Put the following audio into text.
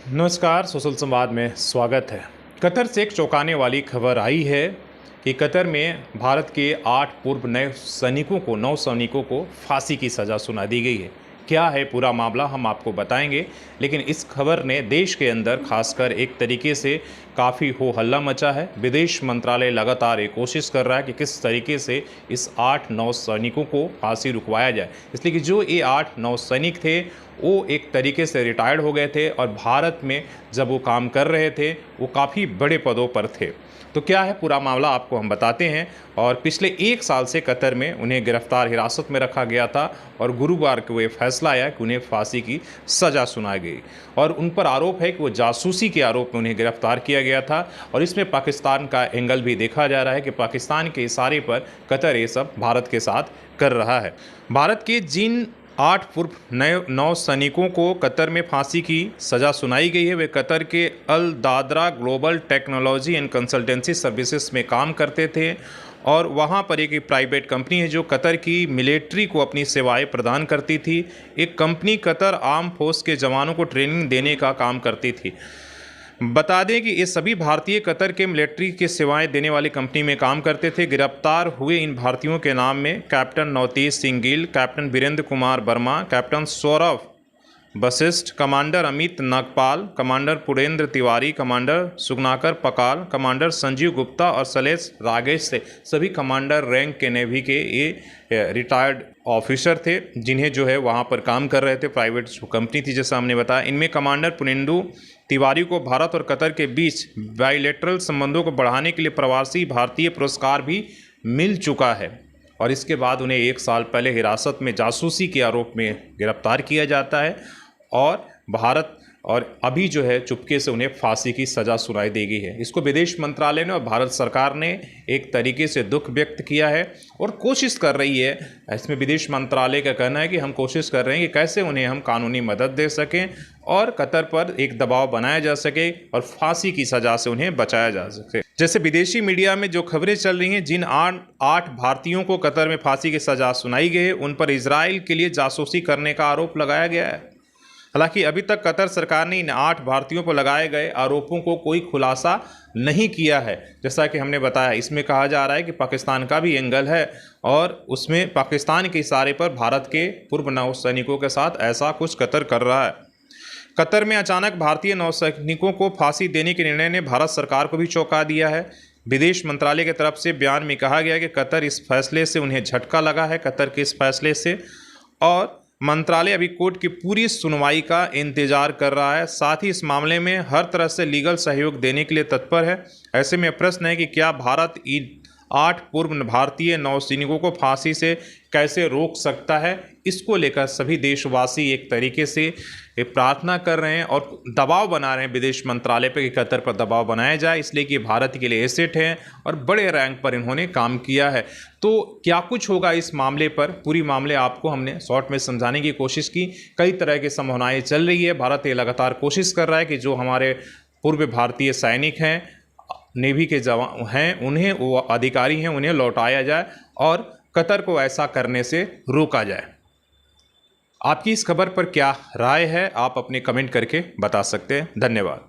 नमस्कार, सोशल संवाद में स्वागत है। कतर से एक चौंकाने वाली खबर आई है कि कतर में भारत के 8 पूर्व नौ सैनिकों को फांसी की सज़ा सुना दी गई है। क्या है पूरा मामला हम आपको बताएंगे, लेकिन इस खबर ने देश के अंदर खासकर एक तरीके से काफ़ी हो हल्ला मचा है। विदेश मंत्रालय लगातार ये कोशिश कर रहा है कि किस तरीके से इस 8 नौसैनिकों को फांसी रुकवाया जाए, इसलिए कि जो ये 8 नौसैनिक थे वो एक तरीके से रिटायर्ड हो गए थे और भारत में जब वो काम कर रहे थे वो काफ़ी बड़े पदों पर थे। तो क्या है पूरा मामला आपको हम बताते हैं। और पिछले 1 साल से कतर में उन्हें गिरफ्तार हिरासत में रखा गया था और गुरुवार को ये फैसला आया कि उन्हें फांसी की सज़ा सुनाई गई और उन पर आरोप है कि वो जासूसी के आरोप में उन्हें गिरफ्तार किया गया था। और इसमें पाकिस्तान का एंगल भी देखा जा रहा है कि पाकिस्तान के इशारे पर कतर ये सब भारत के साथ कर रहा है। भारत के जिन 8 पूर्व नौसैनिकों को कतर में फांसी की सज़ा सुनाई गई है वे कतर के Al Dadra global technology and consultancy services में काम करते थे और वहाँ पर एक प्राइवेट कंपनी है जो कतर की मिलिट्री को अपनी सेवाएं प्रदान करती थी। एक कंपनी कतर आर्म फोर्स के जवानों को ट्रेनिंग देने का काम करती थी। बता दें कि ये सभी भारतीय कतर के मिलिट्री की सेवाएं देने वाली कंपनी में काम करते थे। गिरफ्तार हुए इन भारतीयों के नाम में captain Navtej Singh Gill, captain Virendra Kumar Verma, captain Saurabh Vashisht, commander Amit Nagpal, commander Purendra Tiwari, commander Suganakar Pakala, commander Sanjeev Gupta और शैलेश रागेश से सभी कमांडर रैंक के नेवी के ये रिटायर्ड ऑफिसर थे जिन्हें जो है वहाँ पर काम कर रहे थे। प्राइवेट कंपनी थी जैसा हमने बताया। इनमें कमांडर पुनेंदु तिवारी को भारत और कतर के बीच बायलैटरल संबंधों को बढ़ाने के लिए प्रवासी भारतीय पुरस्कार भी मिल चुका है और इसके बाद उन्हें 1 साल पहले हिरासत में जासूसी के आरोप में गिरफ्तार किया जाता है और भारत और अभी जो है चुपके से उन्हें फांसी की सज़ा सुनाई दी गई है। इसको विदेश मंत्रालय ने और भारत सरकार ने एक तरीके से दुख व्यक्त किया है और कोशिश कर रही है। इसमें विदेश मंत्रालय का कहना है कि हम कोशिश कर रहे हैं कि कैसे उन्हें हम कानूनी मदद दे सकें और कतर पर एक दबाव बनाया जा सके और फांसी की सज़ा से उन्हें बचाया जा सके। जैसे विदेशी मीडिया में जो खबरें चल रही हैं, जिन 8 भारतीयों को कतर में फांसी की सज़ा सुनाई गई है उन पर इजराइल के लिए जासूसी करने का आरोप लगाया गया है। हालांकि अभी तक कतर सरकार ने इन 8 भारतीयों पर लगाए गए आरोपों को कोई खुलासा नहीं किया है। जैसा कि हमने बताया, इसमें कहा जा रहा है कि पाकिस्तान का भी एंगल है और उसमें पाकिस्तान के इशारे पर भारत के पूर्व नौसैनिकों के साथ ऐसा कुछ कतर कर रहा है। कतर में अचानक भारतीय नौसैनिकों को फांसी देने के निर्णय ने भारत सरकार को भी चौंका दिया है। विदेश मंत्रालय की तरफ से बयान में कहा गया कि कतर इस फैसले से उन्हें झटका लगा है। कतर के इस फैसले से और मंत्रालय अभी कोर्ट की पूरी सुनवाई का इंतजार कर रहा है। साथ ही इस मामले में हर तरह से लीगल सहयोग देने के लिए तत्पर है। ऐसे में प्रश्न है कि क्या भारत इन 8 पूर्व भारतीय नौसैनिकों को फांसी से कैसे रोक सकता है। इसको लेकर सभी देशवासी एक तरीके से प्रार्थना कर रहे हैं और दबाव बना रहे हैं विदेश मंत्रालय पर कि कतर पर दबाव बनाया जाए, इसलिए कि भारत के लिए एसेट हैं और बड़े रैंक पर इन्होंने काम किया है। तो क्या कुछ होगा इस मामले पर, पूरी मामले आपको हमने शॉर्ट में समझाने की कोशिश की। कई तरह की संभावनाएं चल रही है। भारत ये लगातार कोशिश कर रहा है कि जो हमारे पूर्व भारतीय सैनिक हैं, नेवी के जवान हैं, उन्हें वो अधिकारी हैं, उन्हें लौटाया जाए और कतर को ऐसा करने से रोका जाए। आपकी इस खबर पर क्या राय है, आप अपने कमेंट करके बता सकते हैं। धन्यवाद।